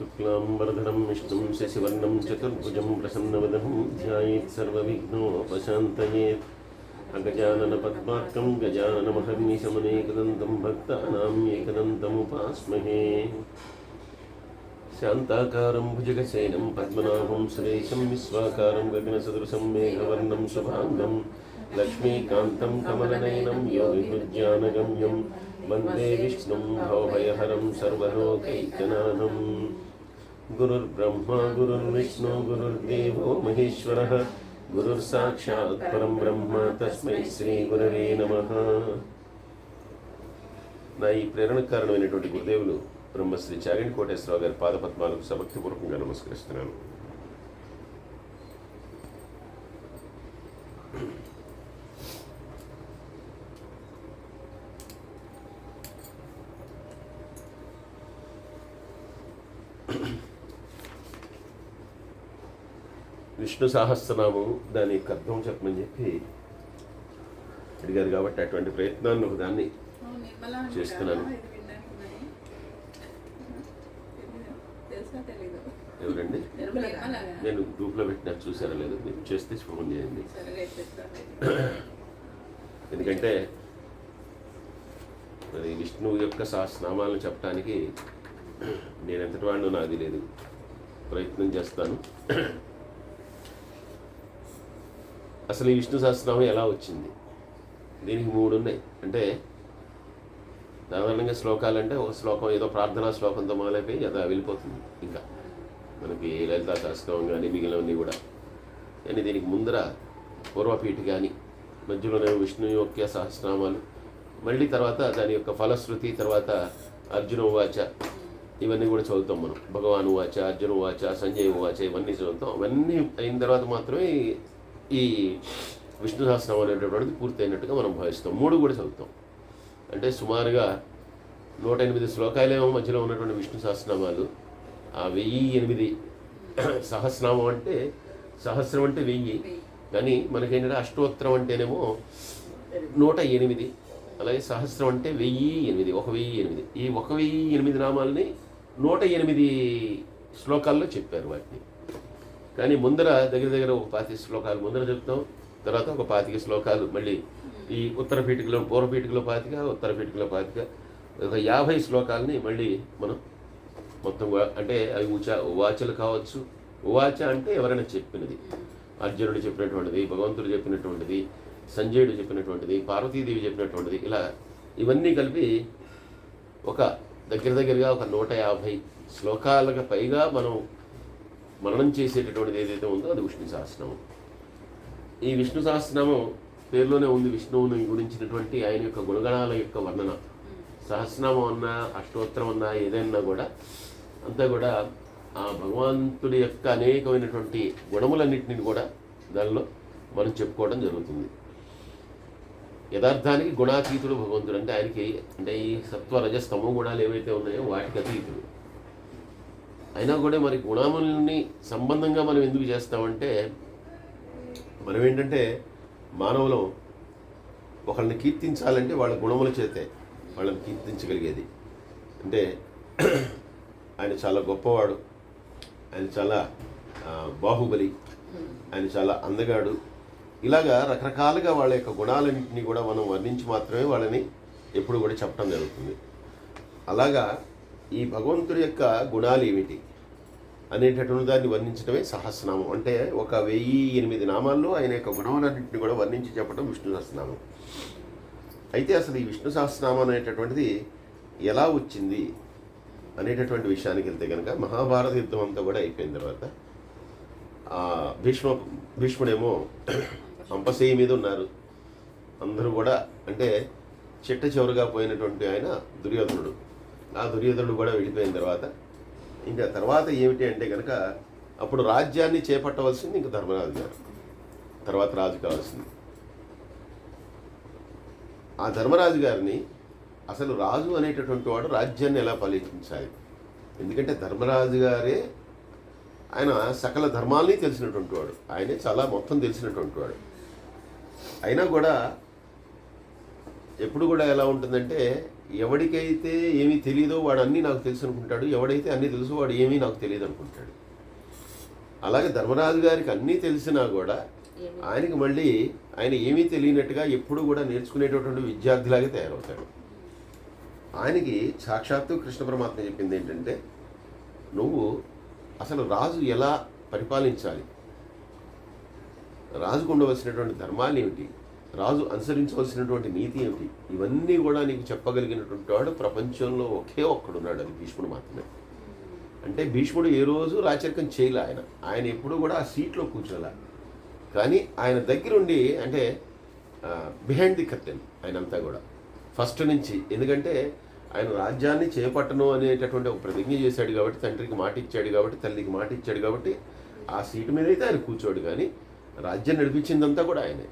शुक्लांबरधरं विष्णुं शशिवर्णं चतुर्भुजं प्रसन्नवदनं ध्यायेत् सर्वविघ्नोपशान्तयेत् अगजाननपद्मार्कं गजाननमहर्निशमनेकदन्तं भक्तानाम् एकदन्तमुपास्महे शान्ताकारं भुजगशयनं पद्मनाभं सुरेशं विश्वाकारं गगनसदृशं मेघवर्णं शुभाङ्गं लक्ष्मीकान्तं कमलनयनं योगिहृज्ञानगम्यं वन्दे विष्णुं भवभयहरं सर्वलोकैकनाथं गुरुर्ब्रह्मा गुरुर्विष्णु गुरुर्देवो महेश्वरः गुरुर्साक्षात् परं ब्रह्म तस्मै శ్రీగురవే నమః. నా ఈ ప్రేరణకు కారణమైనటువంటి గురుదేవులు బ్రహ్మశ్రీ చాగంటి కోటేశ్వరరావు గారి పాదపద్మాలకు సభక్తిపూర్వకంగా నమస్కరిస్తున్నాను. విష్ణు సహస్రనామం దాని యొక్క అర్థం చెప్పమని చెప్పి అడిగారు కాబట్టి అటువంటి ప్రయత్నాన్ని ఒక దాన్ని చేస్తున్నాను. ఎవరండి? నేను గ్రూప్లో పెట్టినా చూసారా లేదు? మీరు చేస్తే ఫోన్ చేయండి. ఎందుకంటే మరి విష్ణువు యొక్క సహస్రనామాలను చెప్పడానికి నేను ఎంతటి వాడినో నాది లేదు, ప్రయత్నం చేస్తాను. అసలు ఈ విష్ణు సహస్రనామం ఎలా వచ్చింది? దీనికి 3 ఉన్నాయి. అంటే సాధారణంగా శ్లోకాలు అంటే ఒక శ్లోకం ఏదో ప్రార్థనా శ్లోకంతో మొదలైపోయి అది వెళ్ళిపోతుంది. ఇంకా మనకి లలితా సహస్రనామం కానీ మిగిలినవన్నీ కూడా. కానీ దీనికి ముందర పూర్వపీఠ కానీ, మధ్యలోనే విష్ణు యొక్క సహస్రనామాలు, మళ్ళీ తర్వాత దాని యొక్క ఫలశ్రుతి, తర్వాత అర్జున ఉవాచ, ఇవన్నీ కూడా చదువుతాం మనం. భగవాన్ ఉవాచ, అర్జున ఉవాచ, సంజయ్ ఉవాచ, ఇవన్నీ చదువుతాం. అవన్నీ అయిన తర్వాత మాత్రమే ఈ విష్ణు సహస్రనామం అనేటటువంటిది పూర్తయినట్టుగా మనం భావిస్తాం. 3 కూడా చదువుతాం. అంటే సుమారుగా 108 శ్లోకాలేమో మధ్యలో ఉన్నటువంటి విష్ణు సహస్రనామాలు. ఆ 1008 సహస్రనామం అంటే సహస్రం అంటే 1000, కానీ మనకేంటంటే అష్టోత్తరం అంటేనేమో 108, అలాగే సహస్రం అంటే 1008, 1008. ఈ 1008 నామాలని 108 శ్లోకాల్లో చెప్పారు వాటిని. కానీ ముందర దగ్గర ఒక 25 శ్లోకాలు ముందర చెప్తాం, తర్వాత ఒక 25 శ్లోకాలు మళ్ళీ ఈ ఉత్తర పీఠికలో, పూర్వపీఠికలో 25, ఉత్తర పీఠికలో 25, ఒక 50 శ్లోకాలని మళ్ళీ మనం మొత్తం. అంటే అవి ఉవాచలు కావచ్చు. ఉవాచ అంటే ఎవరైనా చెప్పినది, అర్జునుడు చెప్పినటువంటిది, భగవంతుడు చెప్పినటువంటిది, సంజయుడు చెప్పినటువంటిది, పార్వతీదేవి చెప్పినటువంటిది, ఇలా ఇవన్నీ కలిపి ఒక దగ్గరగా ఒక 150 శ్లోకాలకు పైగా మనం మననం చేసేటటువంటిది ఏదైతే ఉందో అది విష్ణు సహస్రనామం. ఈ విష్ణు సహస్రనామం పేరులోనే ఉంది విష్ణువుని గురించినటువంటి ఆయన యొక్క గుణగణాల యొక్క వర్ణన. సహస్రనామం అన్నా, అష్టోత్తరం అన్నా, ఏదైనా కూడా అంతా కూడా ఆ భగవంతుడి యొక్క అనేకమైనటువంటి గుణములన్నింటినీ కూడా దానిలో మనం చెప్పుకోవడం జరుగుతుంది. యథార్థానికి గుణాతీతుడు భగవంతుడు. అంటే ఆయనకి అంటే ఈ సత్వ రజస్తమో గుణాలు ఏవైతే ఉన్నాయో వాటికి అతీతుడు. అయినా కూడా మరి గుణములని సంబంధంగా మనం ఎందుకు చేస్తామంటే, మనం ఏంటంటే మానవులం ఒకళ్ళని కీర్తించాలంటే వాళ్ళ గుణముల చేతే వాళ్ళని కీర్తించగలిగేది. అంటే ఆయన చాలా గొప్పవాడు, ఆయన చాలా బాహుబలి, ఆయన చాలా అందగాడు, ఇలాగా రకరకాలుగా వాళ్ళ యొక్క గుణాలన్నింటినీ కూడా మనం వర్ణించి మాత్రమే వాళ్ళని ఎప్పుడు కూడా చెప్పడం జరుగుతుంది. అలాగా ఈ భగవంతుడి యొక్క గుణాలు ఏమిటి అనేటటువంటి దాన్ని వర్ణించడమే సహస్రనామం. అంటే ఒక 1008 నామాల్లో ఆయన యొక్క గుణాలన్నింటినీ కూడా వర్ణించి చెప్పడం విష్ణు సహస్రనామం. అయితే అసలు ఈ విష్ణు సహస్రనామం అనేటటువంటిది ఎలా వచ్చింది అనేటటువంటి విషయానికి వెళ్తే కనుక, మహాభారత యుద్ధం అంతా కూడా అయిపోయిన తర్వాత భీష్ముడేమో అంపశయ్య మీద ఉన్నారు. అందరూ కూడా అంటే చిట్ట చివరిగా పోయినటువంటి ఆయన దుర్యోధనుడు. ఆ దుర్యోధనుడు కూడా వెళ్ళిపోయిన తర్వాత ఇంకా తర్వాత ఏమిటి అంటే కనుక అప్పుడు రాజ్యాన్ని చేపట్టవలసింది ఇంకా ధర్మరాజు గారు, తర్వాత రాజు కావాల్సింది. ఆ ధర్మరాజు గారిని అసలు రాజు అనేటటువంటి వాడు రాజ్యాన్ని ఎలా పాలించాలి? ఎందుకంటే ధర్మరాజు గారే ఆయన సకల ధర్మాల్ని తెలిసినటువంటి వాడు, ఆయనే చాలా మొత్తం తెలిసినటువంటి వాడు. అయినా కూడా ఎప్పుడు కూడా ఎలా ఉంటుందంటే ఎవడికైతే ఏమీ తెలియదో వాడు అన్నీ నాకు తెలుసు అనుకుంటాడు, ఎవడైతే అన్నీ తెలుసు వాడు ఏమీ నాకు తెలియదు అనుకుంటాడు. అలాగే ధర్మరాజు గారికి అన్నీ తెలిసినా కూడా ఆయనకి మళ్ళీ ఆయన ఏమీ తెలియనట్టుగా ఎప్పుడు కూడా నేర్చుకునేటటువంటి విద్యార్థిలాగే తయారవుతాడు. ఆయనకి సాక్షాత్తు కృష్ణ పరమాత్మ చెప్పింది ఏంటంటే, నువ్వు అసలు రాజు ఎలా పరిపాలించాలి, రాజుకు ఉండవలసినటువంటి ధర్మాలు ఏమిటి, రాజు అనుసరించవలసినటువంటి నీతి ఏమిటి, ఇవన్నీ కూడా నీకు చెప్పగలిగినటువంటి వాడు ప్రపంచంలో ఒకే ఒక్కడున్నాడు, అది భీష్ముడు మాత్రమే. అంటే భీష్ముడు ఏ రోజు రాచరికం చేయలే. ఆయన ఎప్పుడూ కూడా ఆ సీట్లో కూర్చోలే. కానీ ఆయన దగ్గరుండి, అంటే బిహైండ్ ది కర్టెన్ ఆయన అంతా కూడా ఫస్ట్ నుంచి. ఎందుకంటే ఆయన రాజ్యాన్ని చేపట్టను అనేటటువంటి ఒక ప్రతిజ్ఞ చేశాడు కాబట్టి, తండ్రికి మాట ఇచ్చాడు కాబట్టి, తల్లికి మాట ఇచ్చాడు కాబట్టి ఆ సీటు మీద అయితే ఆయన కూర్చోడు. కానీ రాజ్యం నడిపించిందంతా కూడా ఆయనే.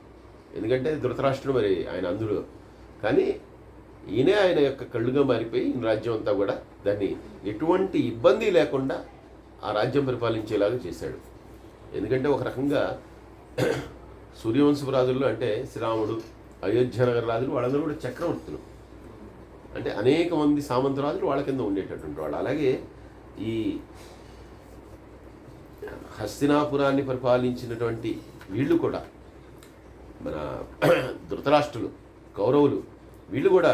ఎందుకంటే ధృతరాష్ట్రుడు మరి ఆయన అందుడు. కానీ ఈయనే ఆయన యొక్క కళ్ళుగా మారిపోయి ఈ రాజ్యం అంతా కూడా దాన్ని ఎటువంటి ఇబ్బంది లేకుండా ఆ రాజ్యం పరిపాలించేలాగా చేశాడు. ఎందుకంటే ఒక రకంగా సూర్యవంశపు రాజుల్లో అంటే శ్రీరాముడు, అయోధ్యనగర రాజులు వాళ్ళందరూ కూడా చక్రవర్తులు. అంటే అనేక మంది సామంతరాజులు వాళ్ళ కింద ఉండేటటువంటి వాళ్ళు. అలాగే ఈ హస్తినాపురాన్ని పరిపాలించినటువంటి వీళ్ళు కూడా, మన ధృతరాష్ట్రులు, కౌరవులు, వీళ్ళు కూడా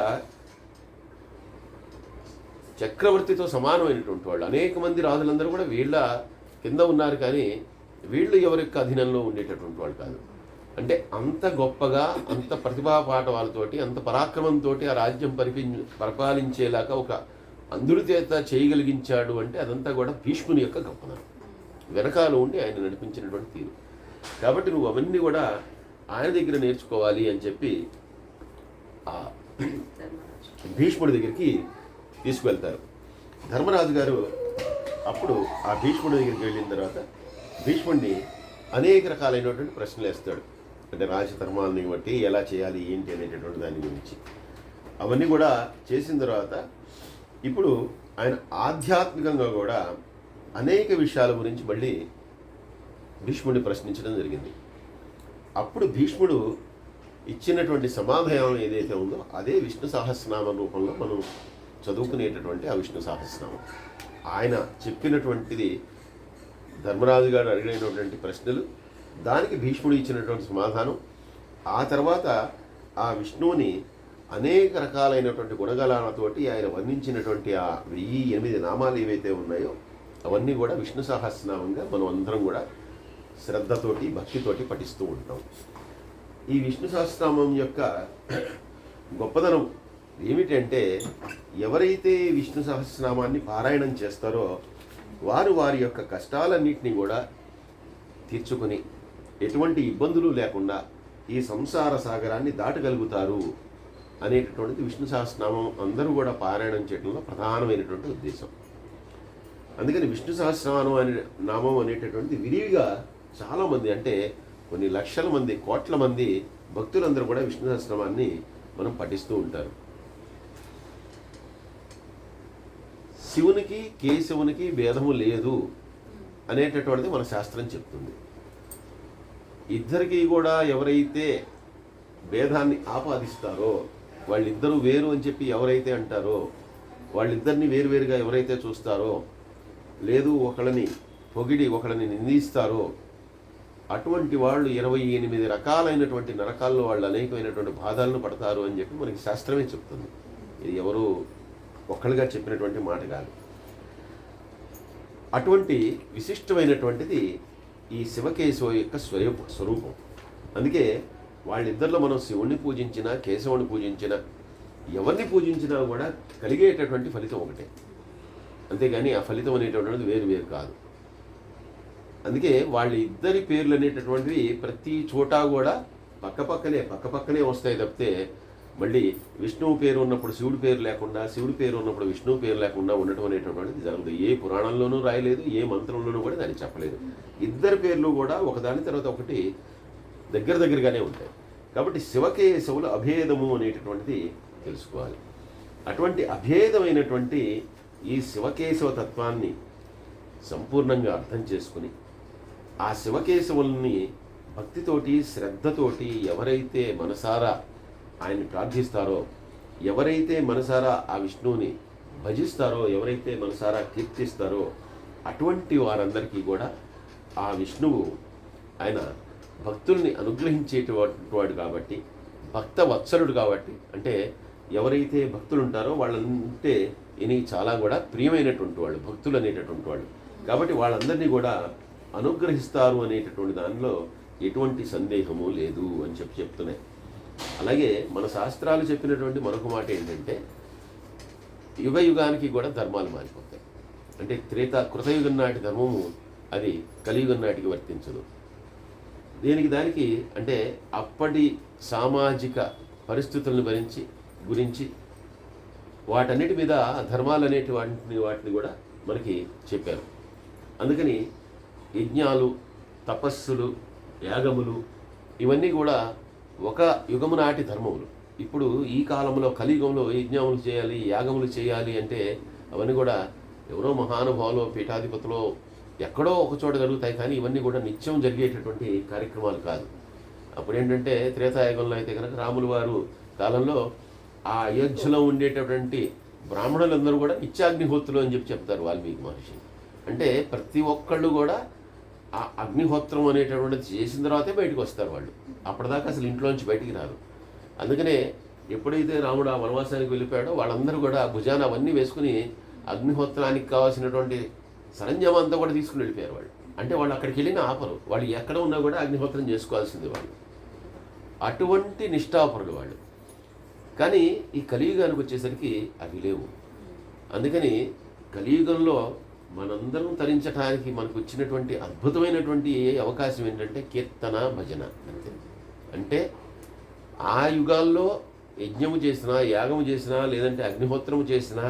చక్రవర్తితో సమానమైనటువంటి వాళ్ళు. అనేక మంది రాజులందరూ కూడా వీళ్ళ కింద ఉన్నారు. కానీ వీళ్ళు ఎవరి యొక్క అధీనంలో ఉండేటటువంటి వాళ్ళు కాదు. అంటే అంత గొప్పగా, అంత ప్రతిభా పాఠవాలతోటి, అంత పరాక్రమంతో ఆ రాజ్యం పరిపాలించేలాగా ఒక అంధుడి చేత చేయగలిగించాడు అంటే అదంతా కూడా భీష్ముని యొక్క గొప్పదనం, వెనకాల ఉండి ఆయన నడిపించినటువంటి తీరు. కాబట్టి నువ్వు అవన్నీ కూడా ఆయన దగ్గర నేర్చుకోవాలి అని చెప్పి ఆ భీష్ముడి దగ్గరికి తీసుకువెళ్తారు. ధర్మరాజు గారు అప్పుడు ఆ భీష్ముడి దగ్గరికి వెళ్ళిన తర్వాత భీష్ముడిని అనేక రకాలైనటువంటి ప్రశ్నలు వేస్తాడు. అంటే రాజధర్మాలని బట్టి ఎలా చేయాలి ఏంటి అనేటటువంటి దాని గురించి అవన్నీ కూడా చేసిన తర్వాత ఇప్పుడు ఆయన ఆధ్యాత్మికంగా కూడా అనేక విషయాల గురించి మళ్ళీ భీష్ముడిని ప్రశ్నించడం జరిగింది. అప్పుడు భీష్ముడు ఇచ్చినటువంటి సమాధానం ఏదైతే ఉందో అదే విష్ణు సహస్రనామం రూపంలో మనం చదువుకునేటటువంటి ఆ విష్ణు సహస్రనామం. ఆయన చెప్పినటువంటిది ధర్మరాజు గారు అడిగినటువంటి ప్రశ్నలు, దానికి భీష్ముడు ఇచ్చినటువంటి సమాధానం, ఆ తర్వాత ఆ విష్ణువుని అనేక రకాలైనటువంటి గుణగణాలతోటి ఆయన వర్ణించినటువంటి ఆ 1008 నామాలు ఏవైతే ఉన్నాయో అవన్నీ కూడా విష్ణు సహస్రనామంగా మనం అందరం కూడా శ్రద్ధతోటి భక్తితోటి పఠిస్తూ ఉంటాం. ఈ విష్ణు సహస్రనామం యొక్క గొప్పదనం ఏమిటంటే, ఎవరైతే విష్ణు సహస్రనామాన్ని పారాయణం చేస్తారో వారు వారి యొక్క కష్టాలన్నింటినీ కూడా తీర్చుకొని ఎటువంటి ఇబ్బందులు లేకుండా ఈ సంసార సాగరాన్ని దాటగలుగుతారు అనేటటువంటిది విష్ణు సహస్రనామం అందరూ కూడా పారాయణం చేయడంలో ప్రధానమైనటువంటి ఉద్దేశం. అందుకని విష్ణు సహస్రనామం నామం అనేటటువంటిది విరివిగా చాలామంది, అంటే కొన్ని లక్షల మంది, కోట్ల మంది భక్తులందరూ కూడా విష్ణు సహస్రనామాన్ని మనం పఠిస్తూ ఉంటారు. శివునికి కేశవునికి భేదము లేదు అనేటటువంటిది మన శాస్త్రం చెప్తుంది. ఇద్దరికీ కూడా ఎవరైతే భేదాన్ని ఆపాదిస్తారో, వాళ్ళిద్దరూ వేరు అని చెప్పి ఎవరైతే అంటారో, వాళ్ళిద్దరిని వేరువేరుగా ఎవరైతే చూస్తారో, లేదు ఒకళ్ళని పొగిడి ఒకళ్ళని నిందిస్తారో, అటువంటి వాళ్ళు 28 రకాలైనటువంటి నరకాల్లో వాళ్ళు అనేకమైనటువంటి బాధలను పడతారు అని చెప్పి మనకి శాస్త్రమే చెప్తుంది. ఇది ఎవరు ఒక్కళ్ళుగా చెప్పినటువంటి మాట కాదు. అటువంటి విశిష్టమైనటువంటిది ఈ శివకేశవ యొక్క స్వరూపం. అందుకే వాళ్ళిద్దరిలో మనం శివుణ్ణి పూజించినా కేశవుని పూజించినా ఎవరిని పూజించినా కూడా కలిగేటటువంటి ఫలితం ఒకటే, అంతేగాని ఆ ఫలితం అనేటటువంటిది వేరు వేరు కాదు. అందుకే వాళ్ళ ఇద్దరి పేర్లు అనేటటువంటివి ప్రతి చోట కూడా పక్కపక్కనే వస్తాయి తప్పితే, మళ్ళీ విష్ణువు పేరు ఉన్నప్పుడు శివుడి పేరు లేకుండా, శివుడి పేరు ఉన్నప్పుడు విష్ణువు పేరు లేకుండా ఉండటం అనేటటువంటిది జరగదు. ఏ పురాణంలోనూ రాయలేదు, ఏ మంత్రంలోనూ కూడా దాన్ని చెప్పలేదు. ఇద్దరి పేర్లు కూడా ఒకదాని తర్వాత ఒకటి దగ్గరగానే ఉంటాయి. కాబట్టి శివకేశవుల అభేదము అనేటటువంటిది తెలుసుకోవాలి. అటువంటి అభేదమైనటువంటి ఈ శివకేశవ తత్వాన్ని సంపూర్ణంగా అర్థం చేసుకుని ఆ శివకేశవుల్ని భక్తితోటి శ్రద్ధతోటి ఎవరైతే మనసారా ఆయన్ని ప్రార్థిస్తారో ఎవరైతే మనసారా ఆ విష్ణువుని భజిస్తారో, ఎవరైతే మనసారా కీర్తిస్తారో అటువంటి వారందరికీ కూడా ఆ విష్ణువు ఆయన భక్తుల్ని అనుగ్రహించేటువంటి వాడు కాబట్టి, భక్త వత్సలుడు కాబట్టి, అంటే ఎవరైతే భక్తులు ఉంటారో వాళ్ళంటే ఈయనకి చాలా కూడా ప్రియమైనటువంటి వాళ్ళు, భక్తులు అనేటటువంటి వాళ్ళు కాబట్టి వాళ్ళందరినీ కూడా అనుగ్రహిస్తారు అనేటటువంటి దానిలో ఎటువంటి సందేహము లేదు అని చెప్తున్నాయి. అలాగే మన శాస్త్రాలు చెప్పినటువంటి మరొక మాట ఏంటంటే యుగ యుగానికి కూడా ధర్మాలు మారిపోతాయి. అంటే కృతయుగం నాటి ధర్మము అది కలియుగం నాటికి వర్తించదు. దానికి అంటే అప్పటి సామాజిక పరిస్థితులను గురించి వాటన్నిటి మీద ధర్మాలు వాటిని కూడా మనకి చెప్పారు. అందుకని యజ్ఞాలు, తపస్సులు, యాగములు ఇవన్నీ కూడా ఒక యుగము నాటి ధర్మములు. ఇప్పుడు ఈ కాలంలో కలియుగంలో యజ్ఞములు చేయాలి, యాగములు చేయాలి అంటే అవన్నీ కూడా ఎవరో మహానుభావులు, పీఠాధిపతులు ఎక్కడో ఒక చోట జరుగుతాయి, కానీ ఇవన్నీ కూడా నిత్యం జరిగేటటువంటి కార్యక్రమాలు కాదు. అప్పుడు ఏంటంటే త్రేతాయుగంలో అయితే కనుక రాములు వారు కాలంలో ఆ అయోధ్యలో ఉండేటటువంటి బ్రాహ్మణులందరూ కూడా నిత్యాగ్నిహోత్రులు అని చెప్తారు వాల్మీకి మహర్షి. అంటే ప్రతి ఒక్కళ్ళు కూడా ఆ అగ్నిహోత్రం అనేటటువంటిది చేసిన తర్వాతే బయటకు వస్తారు వాళ్ళు. అప్పటిదాకా అసలు ఇంట్లోంచి బయటికి రారు. అందుకనే ఎప్పుడైతే రాముడు ఆ వనవాసానికి వెళ్ళిపోయాడో వాళ్ళందరూ కూడా భుజాన అవన్నీ వేసుకుని అగ్నిహోత్రానికి కావాల్సినటువంటి సరంజామం అంతా కూడా తీసుకుని వెళ్ళిపోయారు వాళ్ళు. అంటే వాళ్ళు అక్కడికి వెళ్ళిన ఆపరు, వాళ్ళు ఎక్కడ ఉన్నా కూడా అగ్నిహోత్రం చేసుకోవాల్సింది వాళ్ళు. అటువంటి నిష్ఠాపరుడు వాళ్ళు. కానీ ఈ కలియుగానికి వచ్చేసరికి అవి లేవు. అందుకని కలియుగంలో మనందరం తరించడానికి మనకు వచ్చినటువంటి అద్భుతమైనటువంటి అవకాశం ఏంటంటే కీర్తన, భజన. అంటే ఆ యుగాల్లో యజ్ఞము చేసినా, యాగము చేసినా, లేదంటే అగ్నిహోత్రము చేసినా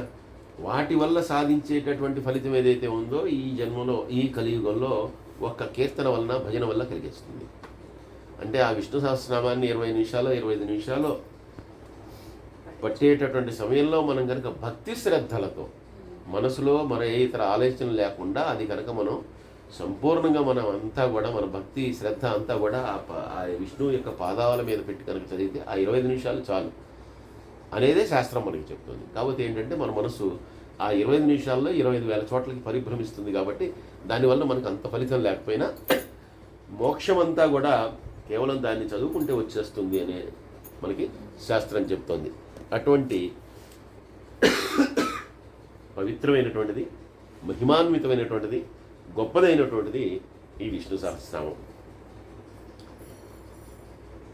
వాటి వల్ల సాధించేటటువంటి ఫలితం ఏదైతే ఉందో ఈ జన్మలో, ఈ కలియుగంలో ఒక్క కీర్తన వలన, భజన వల్ల కలిగిస్తుంది. అంటే ఆ విష్ణు సహస్రనామాన్ని 20 నిమిషాలు 25 నిమిషాలు పట్టేటటువంటి సమయంలో మనం కనుక భక్తి శ్రద్ధలతో మనసులో మన ఏ ఇతర ఆలోచన లేకుండా అది కనుక మనం సంపూర్ణంగా మనం అంతా కూడా మన భక్తి శ్రద్ధ అంతా కూడా ఆ విష్ణువు యొక్క పాదాల మీద పెట్టి కనుక చదివితే ఆ 25 నిమిషాలు చాలు అనేదే శాస్త్రం మనకి చెప్తుంది. కాబట్టి ఏంటంటే మన మనసు ఆ 25 నిమిషాల్లో 25,000 చోట్లకి పరిభ్రమిస్తుంది. కాబట్టి దానివల్ల మనకు అంత ఫలితం లేకపోయినా మోక్షం అంతా కూడా కేవలం దాన్ని చదువుకుంటే వచ్చేస్తుంది అనే మనకి శాస్త్రం చెప్తోంది. అటువంటి పవిత్రమైనటువంటిది, మహిమాన్వితమైనటువంటిది, గొప్పదైనటువంటిది ఈ విష్ణు సహస్రనామం.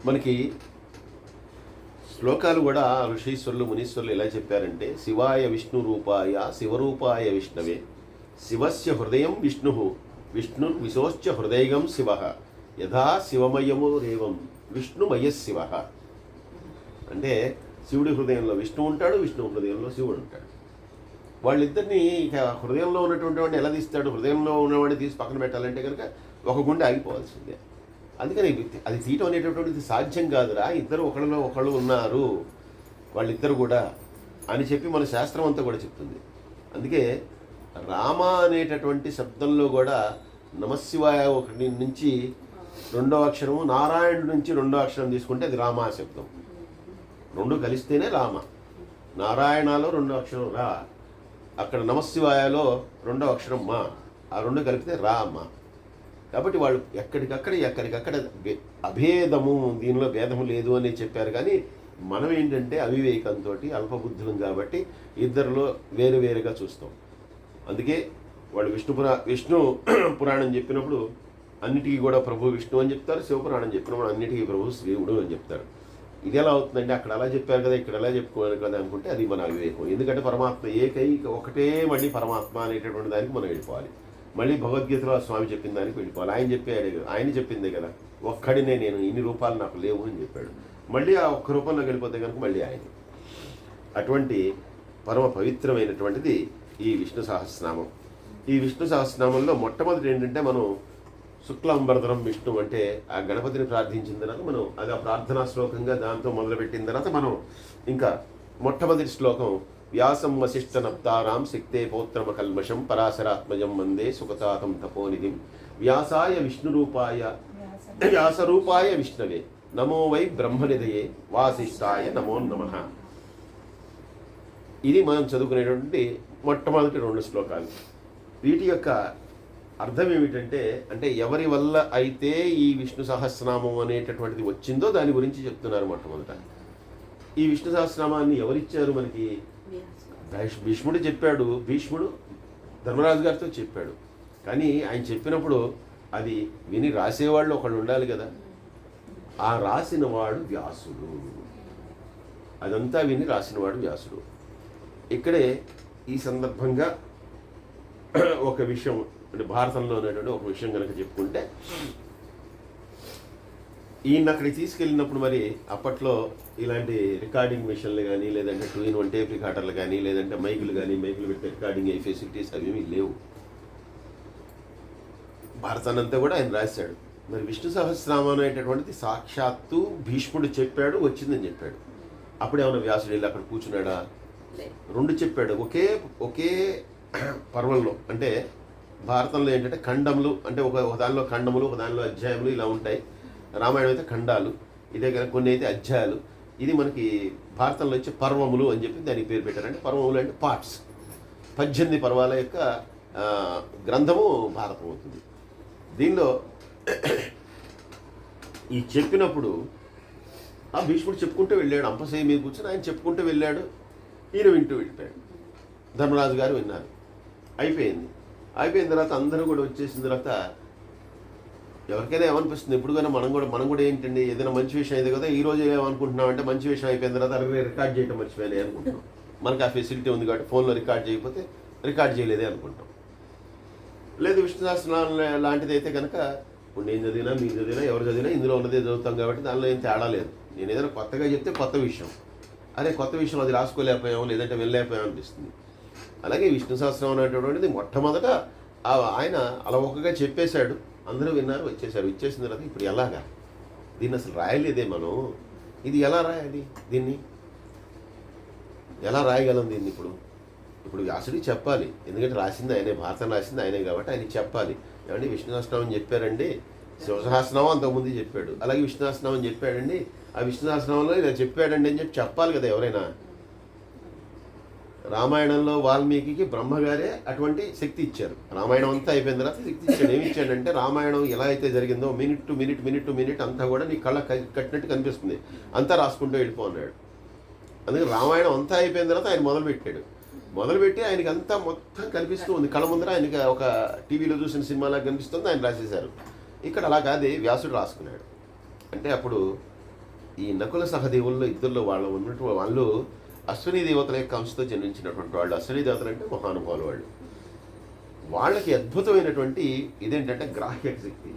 మనకి శ్లోకాలు కూడా ఋషీశ్వరులు, మునీశ్వరులు ఎలా చెప్పారంటే శివాయ విష్ణు రూపాయ శివరూపాయ విష్ణవే శివస్య హృదయం విష్ణు విశోశ్చ హృదయం శివ యథా శివమయము రేవం విష్ణుమయ శివ. అంటే శివుడి హృదయంలో విష్ణు ఉంటాడు, విష్ణు హృదయంలో శివుడు ఉంటాడు. వాళ్ళిద్దరినీ ఇక హృదయంలో ఉన్నటువంటి వాడిని ఎలా తీస్తాడు? హృదయంలో ఉన్నవాడిని తీసి పక్కన పెట్టాలంటే కనుక ఒక గుండె ఆగిపోవాల్సిందే. అందుకని అది తీయటం అనేటటువంటిది సాధ్యం కాదురా, ఇద్దరు ఒకళ్ళలో ఒకళ్ళు ఉన్నారు వాళ్ళిద్దరు కూడా అని చెప్పి మన శాస్త్రం అంతా కూడా చెప్తుంది. అందుకే రామ అనేటటువంటి శబ్దంలో కూడా నమశివాయ ఒకటి నుంచి రెండో అక్షరము, నారాయణుడి నుంచి రెండో అక్షరం తీసుకుంటే అది రామ శబ్దం. రెండు కలిస్తేనే రామ. నారాయణలో రెండో అక్షరం రా, అక్కడ నమశివాయలో రెండో అక్షరం మా, ఆ రెండు కలిపితే రామ. కాబట్టి వాళ్ళు ఎక్కడికక్కడ అభేదము, దీనిలో భేదము లేదు అని చెప్పారు. కానీ మనం ఏంటంటే అవివేకంతో అల్పబుద్ధులం కాబట్టి ఇద్దరిలో వేరువేరుగా చూస్తాం. అందుకే వాళ్ళు విష్ణు పురాణం చెప్పినప్పుడు అన్నిటికీ కూడా ప్రభు విష్ణు అని చెప్తారు, శివపురాణం చెప్పినప్పుడు అన్నిటికీ ప్రభు శివుడు అని చెప్తారు. ఇది ఎలా అవుతుందంటే అక్కడ అలా చెప్పారు కదా, ఇక్కడ ఎలా చెప్పుకోవాలి కదా అనుకుంటే అది మన అవివేకం. ఎందుకంటే పరమాత్మ ఒకటే మళ్ళీ పరమాత్మ అనేటటువంటి దానికి మనం వెళ్ళిపోవాలి. మళ్ళీ భగవద్గీతలో స్వామి చెప్పిన దానికి వెళ్ళిపోవాలి. ఆయన చెప్పిందే కదా, ఒక్కడినే నేను, ఇన్ని రూపాలు నాకు లేవు అని చెప్పాడు. మళ్ళీ ఆ ఒక్క రూపంలోకి వెళ్ళిపోతే కనుక మళ్ళీ ఆయన. అటువంటి పరమ పవిత్రమైనటువంటిది ఈ విష్ణు సహస్రనామం. ఈ విష్ణు సహస్రనామంలో మొట్టమొదటి ఏంటంటే మనం శుక్లాంబరధరం విష్ణు అంటే ఆ గణపతిని ప్రార్థించిన తర్వాత మనం అది ఆ ప్రార్థనా శ్లోకంగా దాంతో మొదలుపెట్టిన తర్వాత మనం ఇంకా మొట్టమొదటి శ్లోకం వ్యాసం వశిష్ఠ నప్తారాం శక్తే పౌత్రమ కల్మషం పరాశరాత్మజం వందే సుఖతాతం తపోనిధిం వ్యాసాయ వ్యాసరూపాయ విష్ణవే నమో వై బ్రహ్మనిధయే వాసిష్ఠాయ నమో నమః. ఇది మనం చదువుకునేటువంటి మొట్టమొదటి 2 శ్లోకాలు. వీటి యొక్క అర్థం ఏమిటంటే, అంటే ఎవరి వల్ల అయితే ఈ విష్ణు సహస్రనామం అనేటటువంటిది వచ్చిందో దాని గురించి చెప్తున్నారు మొట్టమొదట. ఈ విష్ణు సహస్రనామాన్ని ఎవరిచ్చారు మనకి? భీష్ముడు చెప్పాడు. భీష్ముడు ధర్మరాజు గారితో చెప్పాడు. కానీ ఆయన చెప్పినప్పుడు అది విని రాసేవాళ్ళు ఒకళ్ళు ఉండాలి కదా. ఆ రాసినవాడు వ్యాసుడు. అదంతా విని రాసినవాడు వ్యాసుడు. ఇక్కడే ఈ సందర్భంగా ఒక విషయం, అంటే భారతంలో ఉన్నటువంటి ఒక విషయం కనుక చెప్పుకుంటే, ఈయన అక్కడికి తీసుకెళ్ళినప్పుడు మరి అప్పట్లో ఇలాంటి రికార్డింగ్ మిషన్లు కానీ, లేదంటే 2-in-1 టేప్ రికార్డర్లు కానీ, లేదంటే మైకులు కానీ, మైకులు పెట్టి రికార్డింగ్ అయ్యే ఫెసిలిటీస్ అవేమీ లేవు. భారతాన్ని అంతా కూడా ఆయన రాశాడు. మరి విష్ణు సహస్రనామం అనేటటువంటిది సాక్షాత్తు భీష్ముడు చెప్పాడు, వచ్చిందని చెప్పాడు. అప్పుడేమన్నా వ్యాసుడు వెళ్ళి అక్కడ కూర్చున్నాడా? 2 చెప్పాడు ఒకే పర్వంలో. అంటే భారతంలో ఏంటంటే ఖండములు, అంటే ఒక దానిలో ఖండములు, ఒక దానిలో అధ్యాయములు ఇలా ఉంటాయి. రామాయణం అయితే ఖండాలు, ఇదే కదా కొన్ని అయితే అధ్యాయాలు. ఇది మనకి భారతంలో వచ్చే పర్వములు అని చెప్పి దానికి పేరు పెట్టారంటే, పర్వములు అంటే పార్ట్స్. 18 పర్వాల యొక్క గ్రంథము భారతం అవుతుంది. దీనిలో ఈ చెప్పినప్పుడు ఆ భీష్ముడు చెప్పుకుంటూ వెళ్ళాడు. అంపశయ్య మీద కూర్చొని ఆయన చెప్పుకుంటూ వెళ్ళాడు. ఈయన వింటూ వెళ్ళిపోయాడు. ధర్మరాజు గారు విన్నారు. అయిపోయిన తర్వాత అందరూ కూడా వచ్చేసిన తర్వాత ఎవరికైనా ఏమనిపిస్తుంది, ఎప్పుడుకైనా మనం కూడా ఏంటండి, ఏదైనా మంచి విషయం అయితే కదా, ఈ రోజు ఏమనుకుంటున్నాం అంటే మంచి విషయం అయిపోయిన తర్వాత రికార్డ్ చేయడం మర్చిపోయానే అనుకుంటున్నాం. మనకు ఆ ఫెసిలిటీ ఉంది కాబట్టి ఫోన్లో రికార్డ్ చేయకపోతే రికార్డ్ చేయలేదే అనుకుంటాం. లేదు విష్ణు సహస్రనామం లాంటిది అయితే కనుక నేను చదివినా, మీరు చదివినా, ఎవరు చదివినా ఇందులో ఉన్నదే చదువుతాం కాబట్టి దానిలో ఏం తేడా లేదు. నేను ఏదైనా కొత్తగా చెప్తే కొత్త విషయం, అదే కొత్త విషయం అది రాసుకోలేకపోయాము, లేదంటే వెళ్ళలేకపోయాము అనిపిస్తుంది. అలాగే విష్ణు సహస్రనామం అనేటటువంటిది మొట్టమొదట ఆయన అలవోకగా చెప్పేశాడు. అందరూ విన్నారు, వచ్చేసారు. ఇచ్చేసిన తర్వాత ఇప్పుడు ఎలాగా దీన్ని అసలు రాయలేదే మనం, ఇది ఎలా రాయాలి, దీన్ని ఎలా రాయగలం దీన్ని? ఇప్పుడు వ్యాసుడికి చెప్పాలి, ఎందుకంటే రాసింది ఆయనే, భారతం రాసింది ఆయనే కాబట్టి ఆయనకి చెప్పాలి. ఏమండి విష్ణు సహస్రనామం చెప్పారండి, శివ సహస్రనామం అంతకుముందు చెప్పాడు, అలాగే విష్ణు సహస్రనామం చెప్పాడండి, ఆ విష్ణు సహస్రనామంలో ఇలా చెప్పాడండి అని చెప్పి చెప్పాలి కదా ఎవరైనా. రామాయణంలో వాల్మీకి బ్రహ్మగారే అటువంటి శక్తి ఇచ్చారు. రామాయణం అంతా అయిపోయిన తర్వాత శక్తి ఇచ్చాడు. ఏమి ఇచ్చాడంటే, రామాయణం ఎలా అయితే జరిగిందో మినిట్ టు మినిట్ అంతా కూడా నీ కళ్ళ కట్టినట్టు కనిపిస్తుంది, అంతా రాసుకుంటూ వెళ్ళిపో అన్నాడు. అందుకే రామాయణం అంతా అయిపోయిన తర్వాత ఆయన మొదలుపెట్టి ఆయనకి అంతా మొత్తం కనిపిస్తూ ఉంది కళ్ళ ముందర. ఆయనకి ఒక టీవీలో చూసిన సినిమాలా కనిపిస్తుంది, ఆయన రాసేశారు. ఇక్కడ అలా కాదు, వ్యాసుడు రాసుకున్నాడు. అంటే అప్పుడు ఈ నకుల సహదేవుల్లో ఇద్దరిలో వాళ్ళు అశ్విని దేవతల యొక్క అంశతో జన్మించినటువంటి వాళ్ళు. అశ్విని దేవతలు అంటే మహానుభావులు. వాళ్ళకి అద్భుతమైనటువంటి ఇదేంటంటే గ్రాహ్య శక్తి.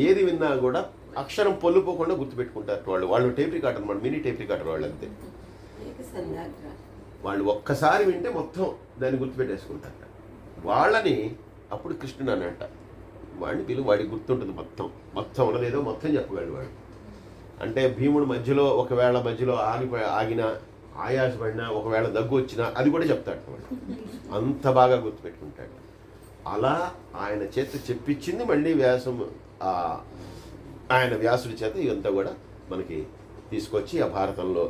ఏది విన్నా కూడా అక్షరం పొల్లుపోకుండా గుర్తుపెట్టుకుంటారు వాళ్ళు టేప్ రికార్డర్ అన్నమాట, మినీ టేప్ రికార్డర్ వాళ్ళు. అంతే, వాళ్ళు ఒక్కసారి వింటే మొత్తం దాన్ని గుర్తుపెట్టేసుకుంటారట. వాళ్ళని అప్పుడు కృష్ణుడు అన్నట్ట, వాడిని వాడికి గుర్తుంటుంది మొత్తం ఉన్నదేదో మొత్తం చెప్పగలడు వాడు. అంటే భీముడు ఒకవేళ మధ్యలో ఆగినా, ఆయాసపడినా, ఒకవేళ దగ్గు వచ్చినా అది కూడా చెప్తాడు వాడు. అంత బాగా గుర్తుపెట్టుకుంటాడు. అలా ఆయన చేత చెప్పించింది మళ్ళీ ఆయన వ్యాసుడి చేత ఇదంతా కూడా మనకి తీసుకొచ్చి ఆ భారతంలో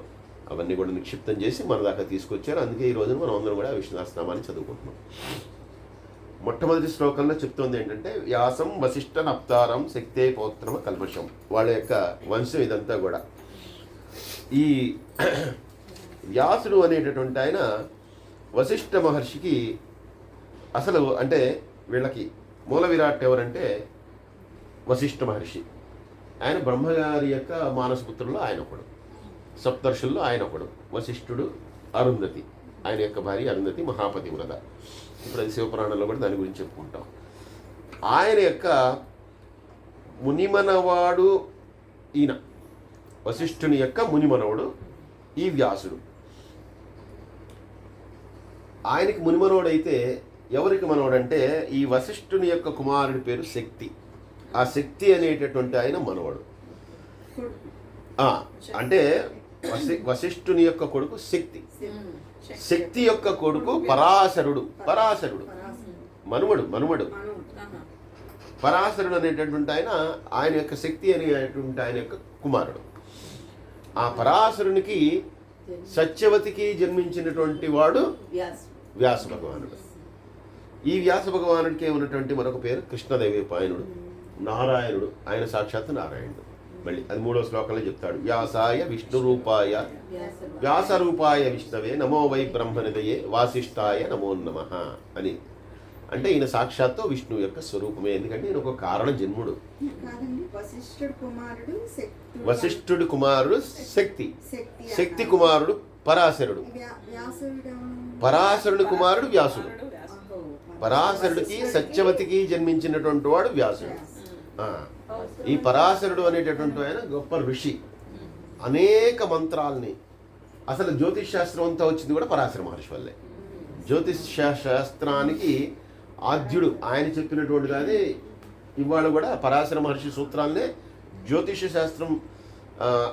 అవన్నీ కూడా నిక్షిప్తం చేసి మన దాకా తీసుకొచ్చారు. అందుకే ఈ రోజున మనం అందరం కూడా విష్ణు సహస్రనామాన్ని చదువుకుంటున్నాం. మొట్టమొదటి శ్లోకంలో చెప్తోంది ఏంటంటే, వ్యాసం వశిష్ఠ నప్తారం శక్తే పౌత్రమ కల్మషం. వాళ్ళ యొక్క వంశం ఇదంతా కూడా. ఈ వ్యాసుడు అనేటటువంటి ఆయన వశిష్ఠ మహర్షికి అసలు, అంటే వీళ్ళకి మూల విరాట్ ఎవరంటే వశిష్ఠ మహర్షి. ఆయన బ్రహ్మగారి యొక్క మానసపుత్రుల్లో ఆయన ఒకడు, సప్తర్షుల్లో ఆయన ఒకడు. వశిష్ఠుడు, అరుంధతి, ఆయన యొక్క భార్య అరుంధతి మహాపతివ్రత. ఇప్పుడు అది శివపురాణంలో కూడా దాని గురించి చెప్పుకుంటాం. ఆయన యొక్క మునిమనవాడు ఈయన, వశిష్ఠుని యొక్క మునిమనవుడు ఈ వ్యాసుడు. ఆయనకి మునిమనవుడైతే ఎవరికి మనవడంటే ఈ వశిష్ఠుని యొక్క కుమారుడి పేరు శక్తి. ఆ శక్తి అనేటటువంటి ఆయన మనవడు. అంటే వశిష్ఠుని యొక్క కొడుకు శక్తి, శక్తి యొక్క కొడుకు పరాశరుడు మనుమడు. పరాశరుడు అనేటటువంటి ఆయన యొక్క శక్తి అనేటువంటి ఆయన యొక్క కుమారుడు. ఆ పరాశరునికి సత్యవతికి జన్మించినటువంటి వాడు వ్యాస భగవానుడు. ఈ వ్యాస భగవానుడికి ఉన్నటువంటి మరొక పేరు కృష్ణదేవపాయనుడు, నారాయణుడు. ఆయన సాక్షాత్ నారాయణుడు. మళ్ళీ అది 3వ శ్లోకంలో చెప్తాడు, వ్యాసాయ విష్ణు రూపాయ వ్యాస రూపాయ విష్ణవే నమో వై బ్రహ్మనిదయే వాసిష్ఠాయ నమో నమః అని. అంటే ఈయన సాక్షాత్తు విష్ణువు యొక్క స్వరూపమే. ఎందుకంటే ఈయన ఒక కారణ జన్ముడు. వశిష్ఠుడు కుమారుడు శక్తి, శక్తి కుమారుడు పరాశరుడు, పరాశరుడు కుమారుడు వ్యాసుడు. పరాశరుడికి సత్యవతికి జన్మించినటువంటి వాడు వ్యాసుడు. ఈ పరాశరుడు అనేటటువంటి ఆయన గొప్ప ఋషి. అనేక మంత్రాలని, అసలు జ్యోతిష్ శాస్త్రం అంతా వచ్చింది కూడా పరాశర మహర్షి వల్లే. జ్యోతిష్ శాస్త్రానికి ఆద్యుడు ఆయన చెప్పినటువంటి కానీ ఇవాళ కూడా పరాశర మహర్షి సూత్రాలనే జ్యోతిష శాస్త్రం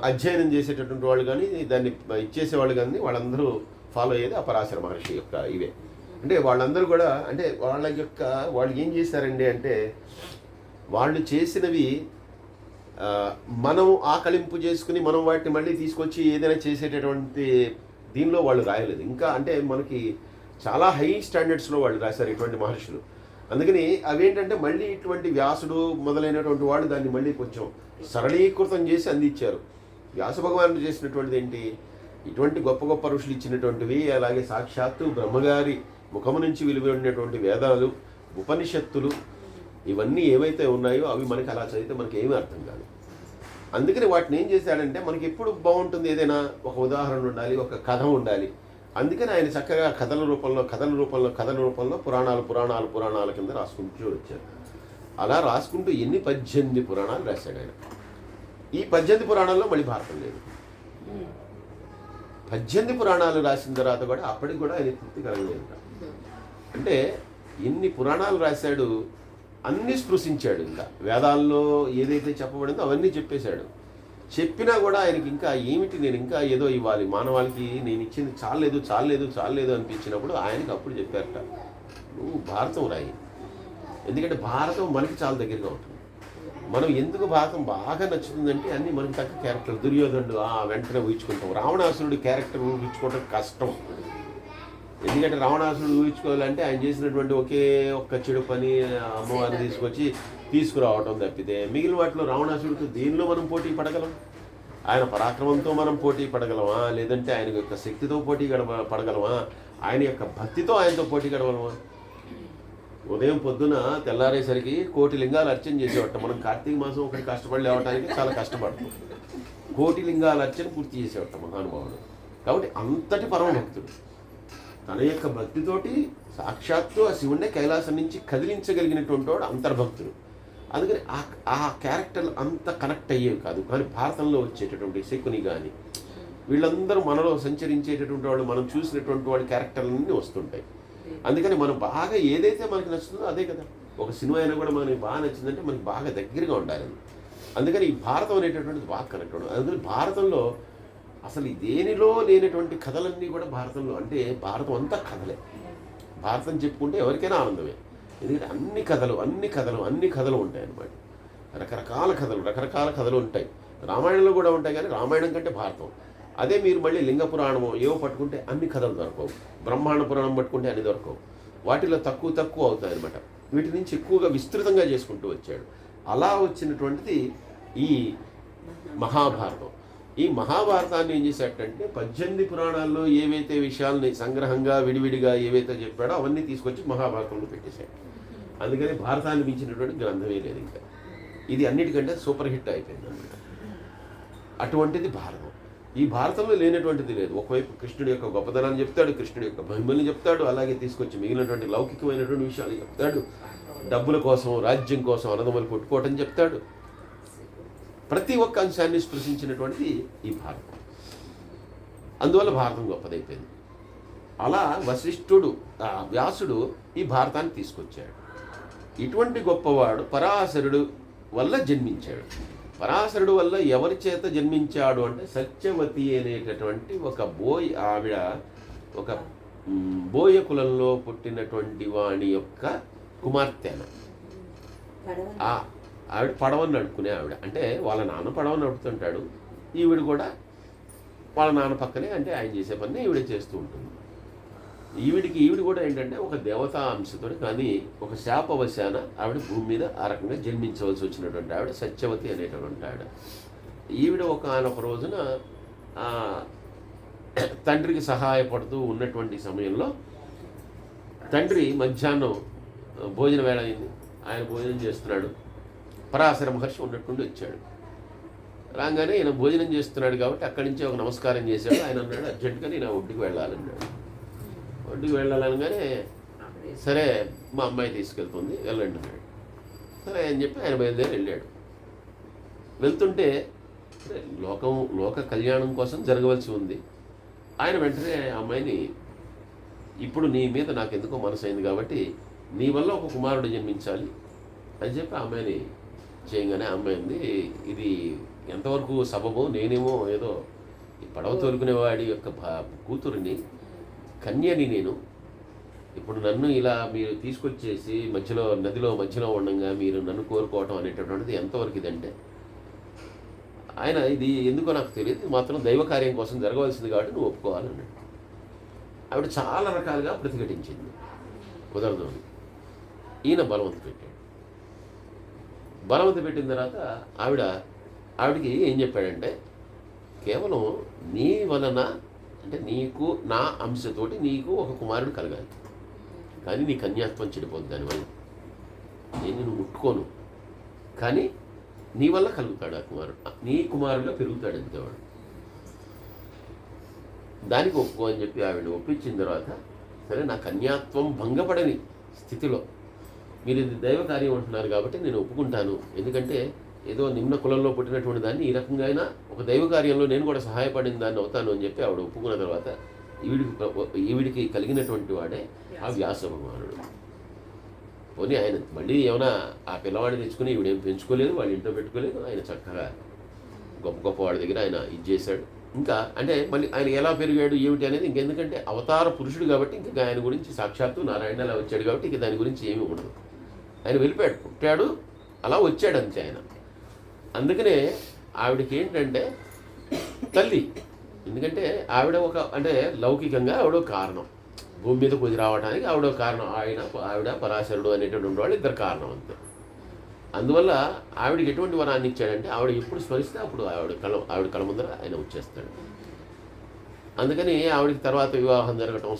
అధ్యయనం చేసేటటువంటి వాళ్ళు కానీ దాన్ని ఇచ్చేసేవాళ్ళు కానీ వాళ్ళందరూ ఫాలో అయ్యేది ఆ పరాశర మహర్షి యొక్క ఇవే. అంటే వాళ్ళందరూ కూడా అంటే వాళ్ళు ఏం చేశారండి అంటే వాళ్ళు చేసినవి మనం ఆకలింపు చేసుకుని మనం వాటిని మళ్ళీ తీసుకొచ్చి ఏదైనా చేసేటటువంటి దీనిలో వాళ్ళు రాయలేదు. ఇంకా అంటే మనకి చాలా హై స్టాండర్డ్స్లో వాళ్ళు రాశారు ఇటువంటి మహర్షులు. అందుకని అవేంటంటే మళ్ళీ ఇటువంటి వ్యాసుడు మొదలైనటువంటి వాళ్ళు దాన్ని మళ్ళీ కొంచెం సరళీకృతం చేసి అందించారు. వ్యాస భగవానుడు చేసినటువంటిది ఏంటి, ఇటువంటి గొప్ప గొప్ప ఋషులు ఇచ్చినటువంటివి, అలాగే సాక్షాత్తు బ్రహ్మగారి ముఖము నుంచి వెలువడినటువంటి వేదాలు, ఉపనిషత్తులు, ఇవన్నీ ఏవైతే ఉన్నాయో అవి మనకి అలా చదివితే మనకి ఏమీ అర్థం కాదు. అందుకని వాటిని ఏం చేశాడంటే మనకి ఎప్పుడు బాగుంటుంది, ఏదైనా ఒక ఉదాహరణ ఉండాలి, ఒక కథ ఉండాలి. అందుకని ఆయన చక్కగా కథల రూపంలో పురాణాల కింద రాసుకుంటూ వచ్చారు. అలా రాసుకుంటూ 18 పురాణాలు రాశాడు ఆయన. ఈ 18 పురాణాల్లో మళ్ళీ భారతం లేదు. 18 పురాణాలు రాసిన తర్వాత కూడా అప్పటికి కూడా ఆయన తృప్తి కలగలేదు. అంటే ఇన్ని పురాణాలు రాశాడు, అన్నీ స్పృశించాడు. ఇంకా వేదాల్లో ఏదైతే చెప్పబడిందో అవన్నీ చెప్పేశాడు. చెప్పినా కూడా ఆయనకి ఇంకా ఏమిటి, నేను ఇంకా ఏదో ఇవ్వాలి మానవాళికి, నేను ఇచ్చింది చాలేదు అనిపించినప్పుడు ఆయనకి అప్పుడు చెప్పారట, నువ్వు భారతం రాయి. ఎందుకంటే భారతం మనకి చాలా దగ్గరగా ఉంటుంది. మనం ఎందుకు భారతం బాగా నచ్చుతుందంటే అన్నీ మనకి తగ్గ క్యారెక్టర్. దుర్యోధనుడు వెంటనే ఊహించుకుంటాం. రావణాసురుడి క్యారెక్టర్ ఊహించుకోవడం కష్టం. ఎందుకంటే రావణాసురుడు ఊహించుకోవాలంటే ఆయన చేసినటువంటి ఒకే ఒక్క చెడు పని అమ్మవారిని తీసుకురావటం తప్పితే మిగిలిన వాటిలో రావణాసురుడితో దేనిలో మనం పోటీ పడగలం? ఆయన పరాక్రమంతో మనం పోటీ పడగలమా, లేదంటే ఆయన యొక్క శక్తితో పోటీ పడగలమా, ఆయన యొక్క భక్తితో ఆయనతో పోటీ గడగలమా? ఉదయం పొద్దున తెల్లారేసరికి 1,000,000 లింగాలు అర్చన చేసేవాట. మనం కార్తీక మాసం ఒకటి కష్టపడి లేవటానికి చాలా కష్టపడతాం. 1,000,000 లింగాల అర్చన పూర్తి చేసేవాట మహానుభావుడు. కాబట్టి అంతటి పరమ భక్తుడు. తన యొక్క భక్తితోటి సాక్షాత్తు ఆ శివుణ్ణే కైలాసం నుంచి కదిలించగలిగినటువంటి వాడు అంతర్భక్తుడు. అందుకని ఆ క్యారెక్టర్లు అంత కనెక్ట్ అయ్యేవి కాదు. కానీ భారతంలో వచ్చేటటువంటి శకుని కానీ వీళ్ళందరూ మనలో సంచరించేటటువంటి వాళ్ళు, మనం చూసినటువంటి వాళ్ళ క్యారెక్టర్లన్నీ వస్తుంటాయి. అందుకని మనం బాగా ఏదైతే మనకి నచ్చుతుందో అదే కదా. ఒక సినిమా అయినా కూడా మనకి బాగా నచ్చిందంటే మనకి బాగా దగ్గరగా ఉండాలి. అందుకని ఈ భారతం అనేటటువంటిది బాగా కనెక్ట్ ఉండదు. అందుకని భారతంలో అసలు దేనిలో లేనటువంటి కథలన్నీ కూడా భారతంలో, అంటే భారతం అంతా కథలే. భారతం చెప్పుకుంటే ఎవరికైనా ఆనందమే. ఎందుకంటే అన్ని కథలు ఉంటాయి అన్నమాట. రకరకాల కథలు ఉంటాయి. రామాయణంలో కూడా ఉంటాయి, కానీ రామాయణం కంటే భారతం. అదే మీరు మళ్ళీ లింగ పురాణము ఏవో పట్టుకుంటే అన్ని కథలు దొరకవు. బ్రహ్మాండ పురాణం పట్టుకుంటే అన్ని దొరకవు. వాటిలో తక్కువ అవుతాయి అన్నమాట. వీటి నుంచి ఎక్కువగా విస్తృతంగా చేసుకుంటూ వచ్చాడు. అలా వచ్చినటువంటిది ఈ మహాభారతం. ఈ మహాభారతాన్ని ఏం చేశాడంటే 18 పురాణాల్లో ఏవైతే విషయాల్ని సంగ్రహంగా విడివిడిగా ఏవైతే చెప్పాడో అవన్నీ తీసుకొచ్చి మహాభారతంలో పెట్టేశాడు. అందుకని భారతాన్ని మించినటువంటి గ్రంథమే లేదు ఇంకా. ఇది అన్నిటికంటే సూపర్ హిట్ అయిపోయింది అన్నమాట. అటువంటిది భారతం. ఈ భారతంలో లేనటువంటిది లేదు. ఒకవైపు కృష్ణుడి యొక్క గొప్పదనాన్ని చెప్తాడు, కృష్ణుడి యొక్క మహిమల్ని చెప్తాడు, అలాగే తీసుకొచ్చి మిగిలినటువంటి లౌకికమైనటువంటి విషయాలు చెప్తాడు. డబ్బుల కోసం, రాజ్యం కోసం అన్నదమ్ములు కొట్టుకోవటం చెప్తాడు. ప్రతి ఒక్క అంశాన్ని స్పృశించినటువంటిది ఈ భారతం. అందువల్ల భారతం గొప్పదైపోయింది. అలా వశిష్ఠుడు, వ్యాసుడు ఈ భారతాన్ని తీసుకొచ్చాడు. ఇటువంటి గొప్పవాడు పరాశరుడు వల్ల జన్మించాడు. పరాశరుడు వల్ల ఎవరి చేత జన్మించాడు అంటే సత్యవతి అనేటటువంటి ఆవిడ ఒక బోయ కులంలో పుట్టినటువంటి వాణి యొక్క కుమార్తె. ఆవిడ పడవని నడుపుకునే ఆవిడ. అంటే వాళ్ళ నాన్న పడవని నడుపుతుంటాడు, ఈవిడ కూడా వాళ్ళ నాన్న పక్కనే, అంటే ఆయన చేసే పని ఈవిడే చేస్తూ ఉంటుంది. ఈవిడ కూడా ఏంటంటే ఒక దేవతా అంశతో, కానీ ఒక శాపవశాన ఆవిడ భూమి మీద ఆ రకంగా జన్మించవలసి వచ్చినటువంటి ఆవిడ సత్యవతి అనేటటువంటి ఆవిడ. ఈవిడ ఒక రోజున తండ్రికి సహాయపడుతూ ఉన్నటువంటి సమయంలో తండ్రి మధ్యాహ్నం భోజన వేళ అయింది, ఆయన భోజనం చేస్తున్నాడు. పరాశర మహర్షి ఉన్నట్టుండి వచ్చాడు. రాగానే ఈయన భోజనం చేస్తున్నాడు కాబట్టి అక్కడి నుంచి ఒక నమస్కారం చేశాడు. ఆయన అన్నాడు, అర్జెంటుగా నేను ఒడ్డుకు వెళ్ళాలన్నాడు. ఒడ్డుకు వెళ్ళాలనగానే సరే మా అమ్మాయి తీసుకెళ్తుంది, వెళ్ళండి అన్నాడు. సరే అని చెప్పి ఆయన బయలుదేరి వెళ్ళాడు. వెళ్తుంటే లోక కళ్యాణం కోసం జరగవలసి ఉంది. ఆయన వెంటనే అమ్మాయిని, ఇప్పుడు నీ మీద నాకు ఎందుకో మనసు అయింది కాబట్టి నీ వల్ల ఒక కుమారుడు జన్మించాలి అని చెప్పి అమ్మాయిని చేయగానే అమ్మాయి ఉంది, ఇది ఎంతవరకు సబబో, నేనేమో ఏదో పడవ తోలుకునేవాడి యొక్క కూతురిని, కన్యని నేను, ఇప్పుడు నన్ను ఇలా మీరు తీసుకొచ్చేసి నదిలో మధ్యలో ఉండగా మీరు నన్ను కోరుకోవటం అనేటటువంటిది ఎంతవరకు ఇదంటే, ఆయన ఇది ఎందుకో నాకు తెలియదు, మాత్రం దైవ కార్యం కోసం జరగవలసింది కాబట్టి నువ్వు ఒప్పుకోవాలన్నాడు. ఆవిడ చాలా రకాలుగా ప్రతిఘటించింది, కుదరదు అని. ఈయన బలవంత పెట్టాడు. బలవంత పెట్టిన తర్వాత ఆవిడకి ఏం చెప్పాడంటే, కేవలం నీ వలన, అంటే నీకు నా అంశతోటి నీకు ఒక కుమారుడు కలగాలి, కానీ నీ కన్యాత్వం చెడిపోద్ది దానివల్ల. నేను నిన్ను ముట్టుకోను, కానీ నీ వల్ల కలుగుతాడు ఆ కుమారుడు, నీ కుమారుడుగా పెరుగుతాడు అంతేవాడు. దానికి ఒప్పుకో అని చెప్పి ఆవిడ ఒప్పించిన తర్వాత, సరే నా కన్యాత్వం భంగపడని స్థితిలో మీరు ఇది దైవ కార్యం అంటున్నారు కాబట్టి నేను ఒప్పుకుంటాను, ఎందుకంటే ఏదో నిమ్న కులంలో పుట్టినటువంటి దాన్ని ఈ రకంగా అయినా ఒక దైవ కార్యంలో నేను కూడా సహాయపడిన దాన్ని అవుతాను అని చెప్పి ఆవిడ ఒప్పుకున్న తర్వాత ఈవిడికి కలిగినటువంటి వాడే ఆ వ్యాస భగవానుడు. పోనీ ఆయన మళ్ళీ ఏమైనా ఆ పిల్లవాడిని తెచ్చుకుని ఈవిడేం పెంచుకోలేదు, వాళ్ళ ఇంట్లో పెట్టుకోలేదు, ఆయన చక్కగా గొప్ప వాడి దగ్గర ఆయన ఇది చేశాడు. ఇంకా అంటే మళ్ళీ ఆయన ఎలా పెరిగాడు ఏమిటి అనేది ఇంకెందుకంటే అవతార పురుషుడు కాబట్టి ఇంకా ఆయన గురించి సాక్షాత్తు నారాయణ అలా వచ్చాడు కాబట్టి ఇంక దాని గురించి ఏమీ ఉండదు. ఆయన వెళ్ళిపోయాడు, పుట్టాడు, అలా వచ్చాడు అంతే ఆయన. అందుకనే ఆవిడకి ఏంటంటే తల్లి, ఎందుకంటే ఆవిడ అంటే లౌకికంగా ఆవిడ కారణం, భూమి మీద కుది రావడానికి ఆవిడ కారణం, ఆవిడ పరాశరుడు అనేటువంటి వాళ్ళు ఇద్దరు కారణం అంతే. అందువల్ల ఆవిడకి ఎటువంటి వరాన్ని ఇచ్చాడంటే ఆవిడ ఎప్పుడు స్మరిస్తే అప్పుడు ఆవిడ కళ ముందర ఆయన వచ్చేస్తాడు. అందుకని ఆవిడకి తర్వాత వివాహం జరగటం,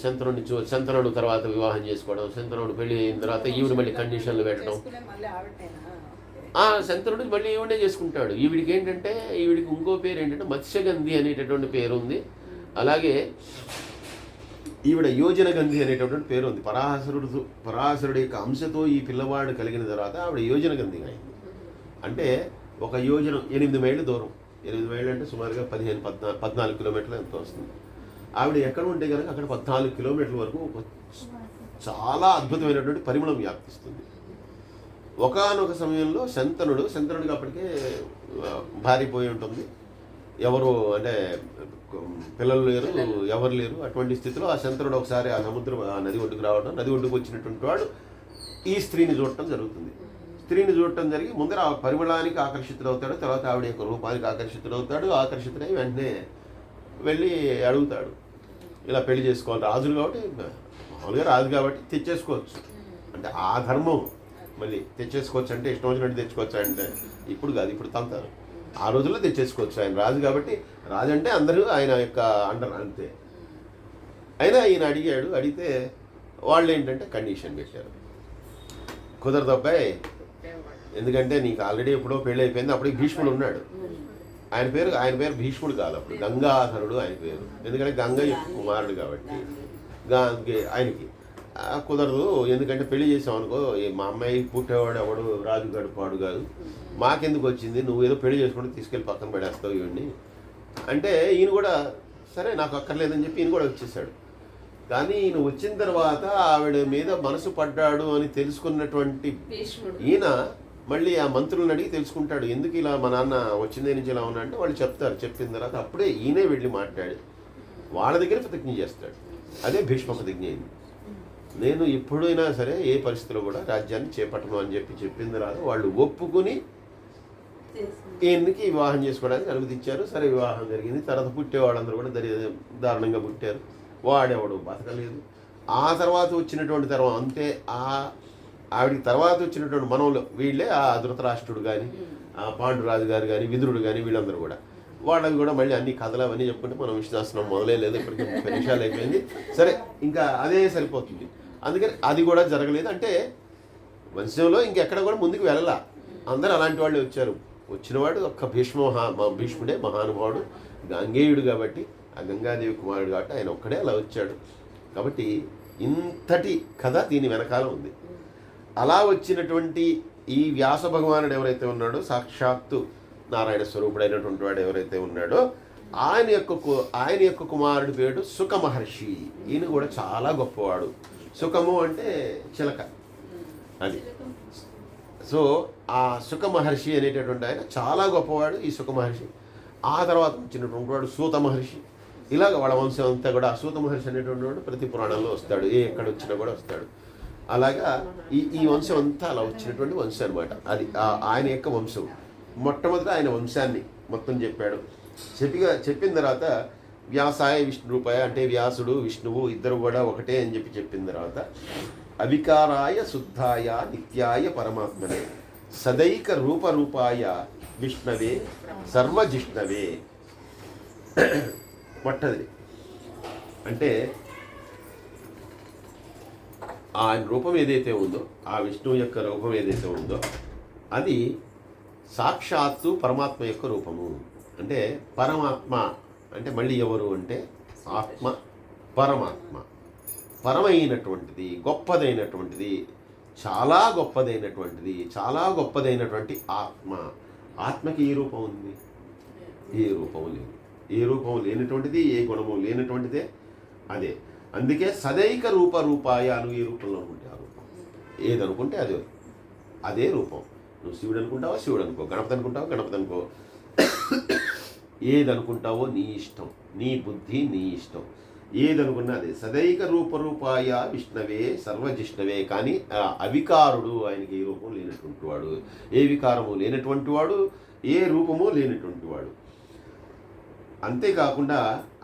శంతనుడు తర్వాత వివాహం చేసుకోవడం, శంతనుడు పెళ్లి అయిన తర్వాత ఈవిడ మళ్ళీ కండిషన్లు పెట్టడం, శంతనుడు మళ్ళీ ఈవిడే చేసుకుంటాడు. ఈవిడికి ఏంటంటే ఈవిడికి ఇంకో పేరు ఏంటంటే మత్స్యగంధి అనేటటువంటి పేరు ఉంది. అలాగే ఈవిడ యోజన గంధి అనేటటువంటి పేరు ఉంది. పరాశరుడి యొక్క అంశతో ఈ పిల్లవాడు కలిగిన తర్వాత ఆవిడ యోజన గంధిగా అయింది. అంటే ఒక యోజన 8 మైళ్ళు దూరం, 8 మైళ్ళు అంటే సుమారుగా 14 కిలోమీటర్లు ఎంత వస్తుంది. ఆవిడ ఎక్కడ ఉంటే కనుక అక్కడ 14 కిలోమీటర్ల వరకు చాలా అద్భుతమైనటువంటి పరిమళం వ్యాప్తిస్తుంది. ఒకానొక సమయంలో శంతనుడికి అప్పటికే భారీపోయి ఉంటుంది, ఎవరు అంటే పిల్లలు లేరు, ఎవరు లేరు. అటువంటి స్థితిలో ఆ శంతనుడు ఒకసారి ఆ నది ఒడ్డుకు రావడం, నది ఒడ్డుకు వచ్చినటువంటి వాడు ఈ స్త్రీని చూడటం జరుగుతుంది. స్త్రీని చూడటం జరిగి ముందర ఆ పరిమళానికి ఆకర్షితుడవుతాడు, తర్వాత ఆవిడ యొక్క రూపానికి ఆకర్షితుడై వెంటనే వెళ్ళి అడుగుతాడు, ఇలా పెళ్లి చేసుకోవాలి. రాజులు కాబట్టి, మామూలుగా రాజు కాబట్టి తెచ్చేసుకోవచ్చు, అంటే ఆ ధర్మం మళ్ళీ తెచ్చేసుకోవచ్చు, అంటే ఇష్టం వచ్చినట్టు తెచ్చుకోవచ్చు. అంటే ఇప్పుడు కాదు, ఇప్పుడు తంతారు. ఆ రోజుల్లో తెచ్చేసుకోవచ్చు, ఆయన రాజు కాబట్టి. రాజు అంటే అందరూ ఆయన యొక్క అండర్ అంతే. అయినా ఈయన అడిగితే వాళ్ళు ఏంటంటే కండిషన్ పెట్టారు, కుదరదు అబ్బాయి, ఎందుకంటే నీకు ఆల్రెడీ ఎప్పుడో పెళ్ళి అయిపోయింది. అప్పటికి భీష్ముడు ఉన్నాడు, ఆయన పేరు భీష్ముడు కాదు, అప్పుడు గంగాధరుడు ఆయన పేరు, ఎందుకంటే గంగ కుమారుడు కాబట్టి ఆయనకి కుదరదు. ఎందుకంటే పెళ్లి చేసామనుకో, మా అమ్మాయి పుట్టేవాడు ఎవడు రాజుగాడు పాడు కాదు, మాకెందుకు వచ్చింది, నువ్వు ఏదో పెళ్లి చేసుకుంటే తీసుకెళ్ళి పక్కన పడేస్తావు ఇవన్నీ అంటే, ఈయన కూడా సరే నాకు అక్కర్లేదని చెప్పి ఈయన కూడా వచ్చేసాడు. కానీ ఈయన వచ్చిన తర్వాత ఆవిడ మీద మనసు పడ్డాడు అని తెలుసుకున్నటువంటి ఈయన మళ్ళీ ఆ మంత్రులను అడిగి తెలుసుకుంటాడు, ఎందుకు ఇలా మా నాన్న వచ్చిందే నుంచి ఇలా ఉన్నా అంటే వాళ్ళు చెప్తారు. చెప్పిన తర్వాత అప్పుడే ఈయనే వెళ్ళి మాట్లాడి వాళ్ళ దగ్గర ప్రతిజ్ఞ చేస్తాడు. అదే భీష్మ ప్రతిజ్ఞ అయింది. నేను ఎప్పుడైనా సరే ఏ పరిస్థితిలో కూడా రాజ్యాన్ని చేపట్టను అని చెప్పిన తర్వాత వాళ్ళు ఒప్పుకుని ఈయనకి వివాహం చేసుకోవడానికి అనుమతి ఇచ్చారు. సరే వివాహం జరిగింది. తర్వాత పుట్టేవాళ్ళందరూ కూడా దారుణంగా పుట్టారు. వాడెవడు బతకలేదు. ఆ తర్వాత వచ్చినటువంటి తరం అంతే. ఆవిడికి తర్వాత వచ్చినటువంటి మనవులు వీళ్ళే ఆ ధృతరాష్ట్రుడు కానీ, ఆ పాండురాజు గారు కానీ, విదురుడు కానీ, వీళ్ళందరూ కూడా వాళ్ళవి కూడా మళ్ళీ అన్ని కథలు అవన్నీ చెప్పుకుంటే మనం విశ్వాసనం మొదలే లేదు. ఇప్పటికీ 30 నిమిషాలు అయిపోయింది. సరే, ఇంకా అదే సరిపోతుంది. అందుకని అది కూడా జరగలేదు. అంటే వంశంలో ఇంకెక్కడ కూడా ముందుకు వెళ్ళాల. అందరూ అలాంటి వాళ్ళు వచ్చారు. వచ్చినవాడు ఒక్క భీష్ముడే మహానుభావుడు, గంగేయుడు కాబట్టి, ఆ గంగాదేవి కుమారుడు కాబట్టి ఆయన ఒక్కడే అలా వచ్చాడు. కాబట్టి ఇంతటి కథ దీని వెనకాల ఉంది. అలా వచ్చినటువంటి ఈ వ్యాస భగవానుడు ఎవరైతే ఉన్నాడో, సాక్షాత్తు నారాయణ స్వరూపుడైనటువంటి వాడు ఎవరైతే ఉన్నాడో, ఆయన యొక్క కుమారుడి పేరు సుఖ మహర్షి. ఈయన కూడా చాలా గొప్పవాడు. సుఖము అంటే చిలక, అది. సో ఆ సుఖ మహర్షి అనేటటువంటి ఆయన చాలా గొప్పవాడు. ఈ సుఖ మహర్షి ఆ తర్వాత వచ్చినటువంటి వాడు సూత మహర్షి. ఇలాగ వాళ్ళ వంశం అంతా కూడా సూత మహర్షి అనేటువంటి వాడు ప్రతి పురాణంలో వస్తాడు. ఎక్కడ వచ్చినా కూడా వస్తాడు. అలాగా ఈ వంశం అంతా అలా వచ్చినటువంటి వంశం అనమాట. అది ఆయన యొక్క వంశం. మొట్టమొదట ఆయన వంశాన్ని మొత్తం చెప్పాడు. చెప్పిన తర్వాత వ్యాసాయ విష్ణు రూపాయ, అంటే వ్యాసుడు విష్ణువు ఇద్దరు కూడా ఒకటే అని చెప్పిన తర్వాత అవికారాయ శుద్ధాయ నిత్యాయ పరమాత్మనే సదైక రూపరూపాయ విష్ణవే సర్వజిష్ణవే. మొట్టది అంటే ఆయన రూపం ఏదైతే ఉందో, ఆ విష్ణువు యొక్క రూపం ఏదైతే ఉందో అది సాక్షాత్తు పరమాత్మ యొక్క రూపము. అంటే పరమాత్మ అంటే మళ్ళీ ఎవరు అంటే ఆత్మ, పరమాత్మ. పరమైనటువంటిది, గొప్పదైనటువంటిది, చాలా గొప్పదైనటువంటిది, చాలా గొప్పదైనటువంటి ఆత్మ. ఆత్మకి ఏ రూపం ఉంది? ఏ రూపం లేదు. ఏ రూపం లేనటువంటిది, ఏ గుణము లేనటువంటిదే అదే. అందుకే సదైక రూపాయ నువ్వు ఏ రూపంలో అనుకుంటే ఆ రూపం, ఏదనుకుంటే అదే రూపం. నువ్వు శివుడు అనుకుంటావో శివుడు అనుకో, గణపతి అనుకుంటావో గణపతి అనుకో, ఏదనుకుంటావో నీ ఇష్టం, నీ బుద్ధి నీ ఇష్టం. ఏదనుకున్నా అదే. సదైక రూపాయ విష్ణవే సర్వజిష్ణవే. కానీ అవికారుడు, ఆయనకి ఏ రూపం లేనటువంటి వాడు, ఏ వికారము లేనటువంటి వాడు, ఏ రూపము లేనటువంటి వాడు. అంతేకాకుండా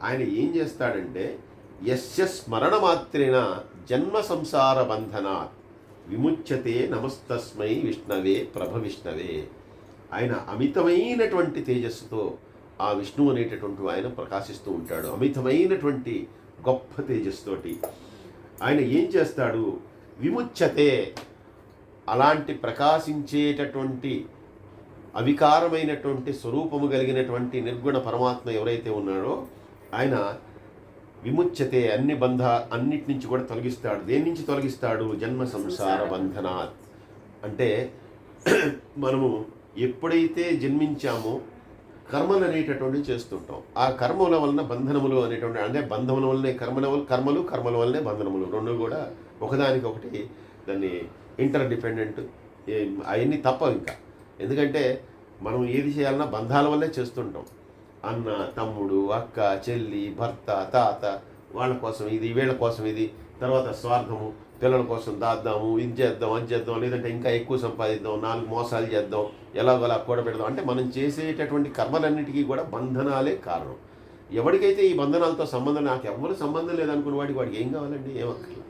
ఆయన ఏం చేస్తాడంటే యస్య స్మరణ మాత్రేన జన్మ సంసార బంధనాత్ విముచ్యతే నమస్తస్మై విష్ణవే ప్రభ విష్ణవే. ఆయన అమితమైనటువంటి తేజస్సుతో ఆ విష్ణువు అనేటటువంటి ఆయన ప్రకాశిస్తూ ఉంటాడు. అమితమైనటువంటి గొప్ప తేజస్సుతోటి ఆయన ఏం చేస్తాడు? విముచ్యతే, అలాంటి ప్రకాశించేటటువంటి అవికారమైనటువంటి స్వరూపము కలిగినటువంటి నిర్గుణ పరమాత్మ ఎవరైతే ఉన్నాడో ఆయన విముచ్యతే, అన్నిటి నుంచి కూడా తొలగిస్తాడు. దేని నుంచి తొలగిస్తాడు? జన్మ సంసార బంధనాత్. అంటే మనము ఎప్పుడైతే జన్మించామో కర్మలు అనేటటువంటివి చేస్తుంటాం. ఆ కర్మల వలన బంధనములు అనేటువంటి, అంటే బంధముల వల్లనే కర్మలు, కర్మల వల్లనే బంధనములు. రెండు కూడా ఒకదానికొకటి దాన్ని ఇంటర్ డిపెండెంట్. అవన్నీ తప్ప ఇంకా. ఎందుకంటే మనం ఏది చేయాలన్నా బంధాల వల్లే చేస్తుంటాం. అన్న, తమ్ముడు, అక్క, చెల్లి, భర్త, తాత, వాళ్ళ కోసం ఇది, వీళ్ళ కోసం ఇది, తర్వాత స్వార్థము, పిల్లల కోసం దాద్దాము, ఇది చేద్దాం, అది చేద్దాం, లేదంటే ఇంకా ఎక్కువ సంపాదిద్దాం, 4 మోసాలు చేద్దాం, ఎలాగోలా కూడబెడదాం. అంటే మనం చేసేటటువంటి కర్మలన్నిటికీ కూడా బంధనాలే కారణం. ఎవరికైతే ఈ బంధనాలతో సంబంధం, నాకు ఎవరు సంబంధం లేదనుకున్న వాడికి ఏం కావాలండి? ఏమక్కర్లేదు.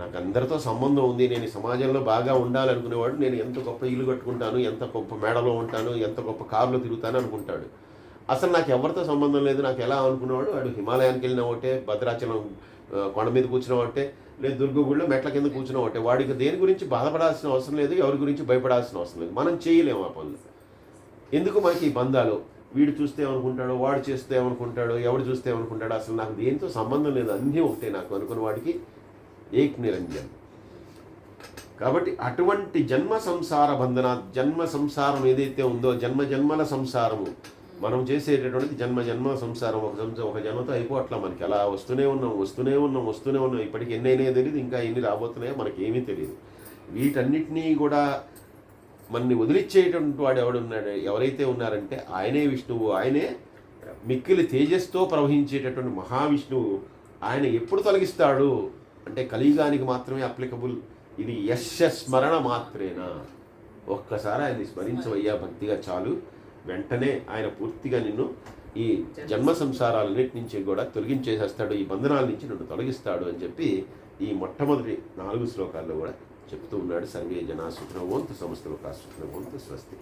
నాకు అందరితో సంబంధం ఉంది, నేను సమాజంలో బాగా ఉండాలనుకునేవాడు నేను ఎంత గొప్ప ఇల్లు కట్టుకుంటాను, ఎంత గొప్ప మేడలో ఉంటాను, ఎంత గొప్ప కారులో తిరుగుతాను అనుకుంటాడు. అసలు నాకు ఎవరితో సంబంధం లేదు నాకు ఎలా అనుకునేవాడు వాడు హిమాలయానికి వెళ్ళిన ఒకటే, భద్రాచలం కొండ మీద కూర్చున్న ఒకటే, లేదు దుర్గగుడిలో మెట్ల కింద కూర్చున్న ఒకటే. వాడికి దేని గురించి బాధపడాల్సిన అవసరం లేదు, ఎవరి గురించి భయపడాల్సిన అవసరం లేదు. మనం చేయలేము ఆ పనులు. ఎందుకు మనకి ఈ బంధాలు? వీడు చూస్తే ఏమనుకుంటాడో, వాడు చేస్తే ఏమనుకుంటాడో, ఎవడు చూస్తే ఏమనుకుంటాడో, అసలు నాకు దేనితో సంబంధం లేదు, అన్నీ ఒకటే నాకు అనుకున్న వాడికి ఏక్ నిరంజన్. కాబట్టి అటువంటి జన్మ సంసార బంధన, జన్మ సంసారం ఏదైతే ఉందో, జన్మల సంసారము మనం చేసేటటువంటిది జన్మ సంసారం. ఒక జన్మతో అయిపోవట్లా మనకి. అలా వస్తూనే ఉన్నాం. ఇప్పటికి ఎన్ని అయినాయో తెలియదు, ఇంకా ఎన్ని రాబోతున్నాయో మనకి ఏమీ తెలియదు. వీటన్నిటినీ కూడా మనని వదిలిచ్చేటువంటి వాడు ఎవరైతే ఉన్నారంటే ఆయనే విష్ణువు. ఆయనే మిక్కిలి తేజస్తో ప్రవహించేటటువంటి మహావిష్ణువు. ఆయన ఎప్పుడు తొలగిస్తాడు అంటే కలియుగానికి మాత్రమే అప్లికబుల్. ఇది యస్య స్మరణ మాత్రేనా. ఒక్కసారి ఆయన్ని స్మరించవయ్యా భక్తిగా చాలు, వెంటనే ఆయన పూర్తిగా నిన్ను ఈ జన్మ సంసారాలన్నిటి నుంచి కూడా తొలగించేసేస్తాడు, ఈ బంధనాల నుంచి నన్ను తొలగిస్తాడు అని చెప్పి ఈ మొట్టమొదటి 4 శ్లోకాల్లో కూడా చెప్తూ ఉన్నాడు. సర్వే జనా సుఖినో భవంతు, సమస్త లోకా సుఖినో భవంతు. స్వస్తి.